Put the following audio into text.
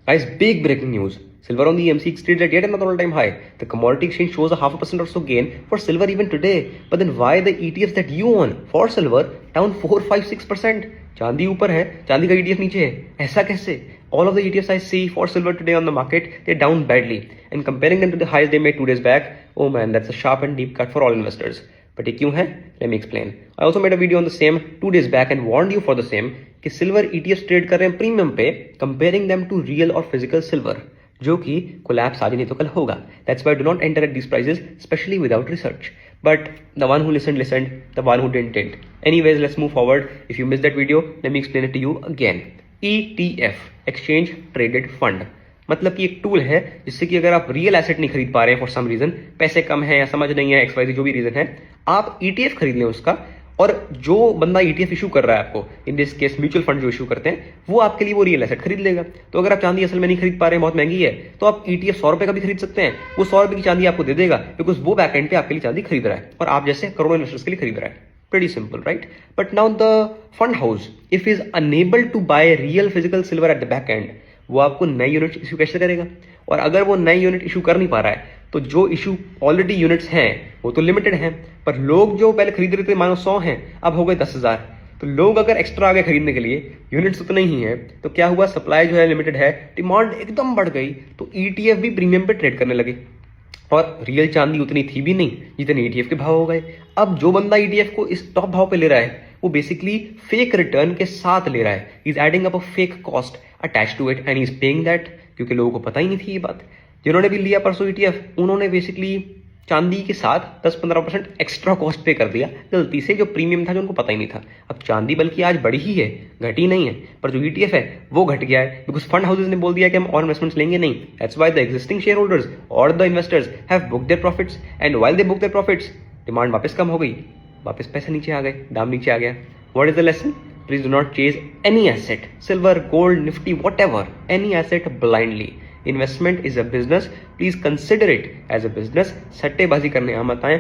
Guys, big breaking news. Silver on the EMC trades at yet another all-time high. The commodity exchange shows a 0.5% or so gain for silver even today. But then why the ETFs that you own for silver down 4, 5, 6%? चांदी ऊपर है, चांदी का ETF नीचे है. ऐसा कैसे? All of the ETFs I see for silver today on the market, they're down badly. And comparing them to the highs they made 2 days back, oh man, that's a sharp and deep cut for all investors. But ये क्यों है? Let me explain. I also made a video on the same 2 days back and warned you for the same कि silver ETFs trade कर रहे हैं premium पे, comparing them to real और physical silver, जो कि कोलैप्स आज नहीं तो कल होगा. That's why do not enter at these prices, especially without research. But the one who listened. The one who didn't. Anyways, let's move forward. If you missed that video, let me explain it to you again. ETF, Exchange Traded Fund, मतलब कि एक tool है जिससे कि अगर आप real asset नहीं खरीद पा रहे हैं फॉर सम रीजन, पैसे कम है या समझ नहीं है, XYZ जो भी रीजन है, आप ETF खरीद लें उसका, और जो बंदा ETF इशू कर रहा है आपको, in this case mutual fund जो इशू करते हैं, वो आपके लिए वो रियल एसेट खरीद लेगा. तो अगर आप चांदी असल में नहीं खरीद पा रहे हैं, बहुत महंगी है, तो आप ETF 100 रुपए का भी खरीद सकते हैं. वो 100 रुपए की चांदी आपको दे देगा बिकॉज वो बैक एंड पे आपके लिए चांदी खरीद रहा है और आप जैसे करोड़ों इन्वेस्टर्स के लिए खरीद रहा है. Pretty simple, right? But now the fund house, if is unable to buy real physical silver at the back end, वो आपको नए यूनिट इशू कैसे करेगा? और अगर वो नए यूनिट इशू कर नहीं पा रहा है, तो जो इशू ऑलरेडी यूनिट्स हैं वो तो लिमिटेड हैं, पर लोग जो पहले खरीद रहे थे मानो 100 हैं, अब हो गए 10,000. तो लोग अगर एक्स्ट्रा आ गए खरीदने के लिए, यूनिट्स उतने ही हैं, तो क्या हुआ? सप्लाई जो है लिमिटेड है, डिमांड एकदम बढ़ गई, तो ETF भी प्रीमियम पे ट्रेड करने लगे. और रियल चांदी उतनी थी भी नहीं जितने ETF के भाव हो गए. अब जो बंदा ETF को इस टॉप भाव पे ले रहा है, वो बेसिकली फेक रिटर्न के साथ ले रहा है. Is adding up a fake cost attach to it and is paying that, क्योंकि लोगों को पता ही नहीं थी ये बात. जिन्होंने भी लिया परसों ETF, उन्होंने बेसिकली चांदी के साथ 10-15% एक्स्ट्रा कॉस्ट पे कर दिया गलती से, जो प्रीमियम था, जो उनको पता ही नहीं था. अब चांदी बल्कि आज बढ़ी ही है, घटी नहीं है, पर जो ETF है वो घट गया है बिकॉज फंड हाउसेज ने बोल दिया कि हम और इन्वेस्टमेंट्स लेंगे नहीं. That's why the existing share holders और the investors have booked their profits, and while they book their profits, demand वापस कम हो गई, वापस पैसे नीचे आ गए, दाम नीचे आ गया. What is the lesson? Please do not chase any asset, silver, gold, nifty, whatever, any asset blindly. Investment is a business. Please consider it as a business. सट्टेबाजी करने मत आए.